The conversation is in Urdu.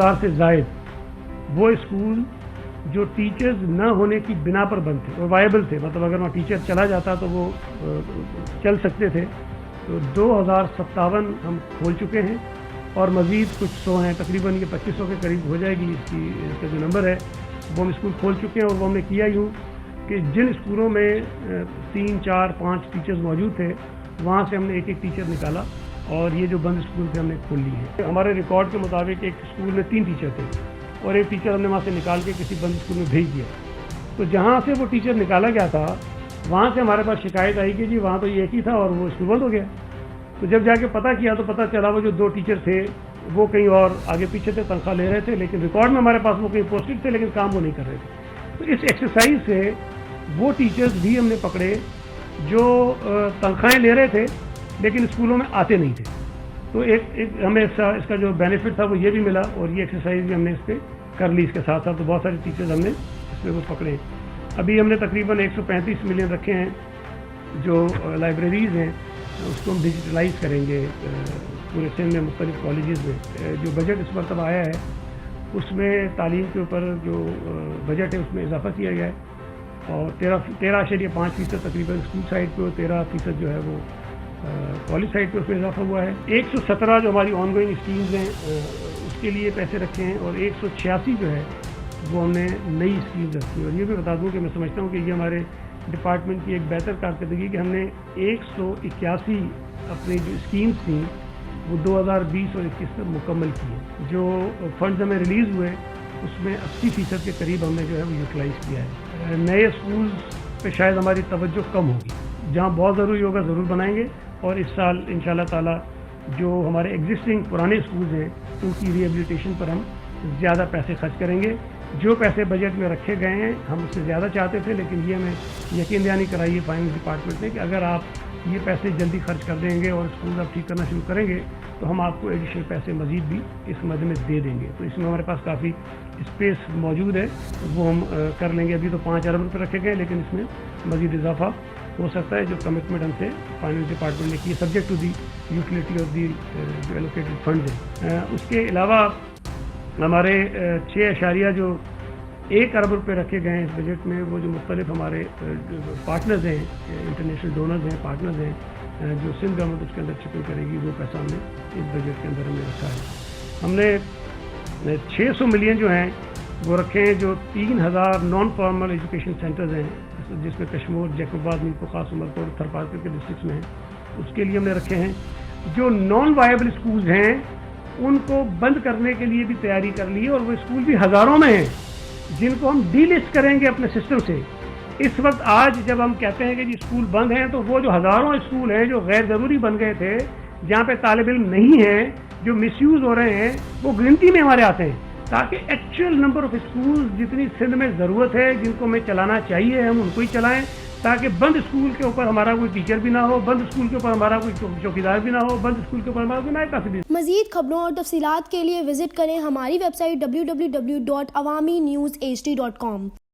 1000 سے زائد وہ اسکول جو ٹیچرز نہ ہونے کی بنا پر بند تھے اور وائبل تھے، مطلب اگر وہاں ٹیچر چلا جاتا تو وہ چل سکتے تھے، تو 2057 ہم کھول چکے ہیں اور مزید کچھ 100 ہیں، تقریباً یہ 2500 کے قریب ہو جائے گی اس کا جو نمبر ہے، وہ ہم اسکول کھول چکے ہیں. اور وہ ہم نے کیا یوں کہ جن اسکولوں میں 3 4 5 ٹیچرز موجود تھے وہاں سے ہم نے ایک ایک ٹیچر نکالا اور یہ جو بند اسکول تھے ہم نے کھول لی ہے. ہمارے ریکارڈ کے مطابق ایک اسکول میں 3 ٹیچر تھے اور ایک ٹیچر ہم نے وہاں سے نکال کے کسی بند اسکول میں بھیج دیا. تو جہاں سے وہ ٹیچر نکالا گیا تھا وہاں سے ہمارے پاس شکایت آئی کہ جی وہاں تو یہ ایک ہی تھا اور وہ اسکول بند ہو گیا. تو جب جا کے پتہ کیا تو پتہ چلا وہ جو 2 ٹیچر تھے وہ کہیں اور آگے پیچھے تھے، تنخواہ لے رہے تھے، لیکن ریکارڈ میں ہمارے پاس وہ کہیں پوسٹڈ تھے لیکن کام وہ نہیں کر رہے تھے. تو اس ایکسرسائز سے وہ ٹیچرز بھی ہم نے پکڑے جو تنخواہیں لے رہے تھے لیکن اسکولوں میں آتے نہیں تھے. تو ایک ہمیں اس کا جو بینیفٹ تھا وہ یہ بھی ملا اور یہ ایکسرسائز بھی ہم نے اس پہ کر لی. اس کے ساتھ ساتھ تو بہت سارے ٹیچرز ہم نے اس میں وہ پکڑے. ابھی ہم نے تقریباً 135 ملین رکھے ہیں جو لائبریریز ہیں، اس کو ہم ڈیجیٹلائز کریں گے پورے سندھ میں مختلف کالجز میں. جو بجٹ اس مرتبہ آیا ہے اس میں تعلیم کے اوپر جو بجٹ ہے اس میں اضافہ کیا گیا ہے اور 13.5% تقریباً اسکول سائڈ پہ اور 13% جو ہے وہ کالج سائڈ پہ اس میں اضافہ ہوا ہے. 117 جو ہماری آن گوئنگ اسکیمز ہیں اس کے لیے پیسے رکھے ہیں اور 186 جو ہے وہ ہم نے نئی اسکیمز رکھی ہیں. اور یہ بھی بتا دوں کہ میں سمجھتا ہوں کہ یہ ہمارے ڈپارٹمنٹ کی ایک بہتر کارکردگی کہ ہم نے 181 اپنی جو اسکیمز تھیں وہ 2020 اور 21 تک مکمل کی ہے. جو فنڈز ہمیں ریلیز ہوئے اس میں 80% کے قریب ہم نے جو ہے وہ یوٹیلائز کیا ہے. نئے اسکولز پہ شاید ہماری توجہ کم ہوگی، جہاں بہت ضروری ہوگا ضرور بنائیں گے. اور اس سال انشاءاللہ تعالی جو ہمارے ایگزسٹنگ پرانے اسکولز ہیں ان کی ری ایبلیٹیشن پر ہم زیادہ پیسے خرچ کریں گے. جو پیسے بجٹ میں رکھے گئے ہیں ہم اس سے زیادہ چاہتے تھے، لیکن یہ ہمیں یقین دہانی کرائی ہے فائنانس ڈپارٹمنٹ نے کہ اگر آپ یہ پیسے جلدی خرچ کر دیں گے اور اسکول آپ ٹھیک کرنا شروع کریں گے تو ہم آپ کو ایڈیشنل پیسے مزید بھی اس مد میں دے دیں گے. تو اس میں ہمارے پاس کافی اسپیس موجود ہے، وہ ہم کر لیں گے. ابھی تو 5 ارب روپے رکھے گئے لیکن اس میں مزید اضافہ ہو سکتا ہے جو کمٹمنٹ ہم سے فائنانس ڈپارٹمنٹ نے کی subject to the utility of the جو ایلوکیٹڈ فنڈز ہیں. اس کے علاوہ ہمارے 6.1 ارب روپے رکھے گئے ہیں اس بجٹ میں. وہ جو مختلف ہمارے پارٹنرز ہیں، انٹرنیشنل ڈونرز ہیں، پارٹنرز ہیں، جو سندھ گورنمنٹ اس کے اندر چپل کرے گی، وہ پیسہ ہم نے اس بجٹ کے اندر ہم نے رکھا ہے. ہم نے 600 ملین جو ہیں وہ رکھے ہیں جو 3000 نان فارمل ایجوکیشن سینٹرز ہیں جس میں کشمور، جیکب آباد، میر خاص، عمرکوٹ، تھرپارکر کے ڈسٹرکٹس میں ہیں. اس کے لیے ہم نے رکھے ہیں. جو نان وائبل اسکولز ہیں ان کو بند کرنے کے لیے بھی تیاری کر لی ہے اور وہ اسکول بھی ہزاروں میں ہیں جن کو ہم ڈی لسٹ کریں گے اپنے سسٹم سے. اس وقت آج جب ہم کہتے ہیں کہ جی اسکول بند ہیں تو وہ جو ہزاروں اسکول ہیں جو غیر ضروری بن گئے تھے، جہاں پہ طالب علم نہیں ہیں، جو مس یوز ہو رہے ہیں، وہ گنتی میں ہمارے آتے ہیں تاکہ ایکچوئل نمبر آف اسکول جتنی سندھ میں ضرورت ہے جن کو ہمیں چلانا چاہیے ہم ان کو ہی چلائیں، تاکہ بند اسکول کے اوپر ہمارا کوئی ٹیچر بھی نہ ہو، بند اسکول کے اوپر ہمارا کوئی چوکیدار بھی نہ ہو، بند اسکول کے اوپر ہمارا کوئی نائب کاسب بھی. مزید خبروں اور تفصیلات کے لیے وزٹ کریں ہماری ویب سائٹ www.awami newshd.com.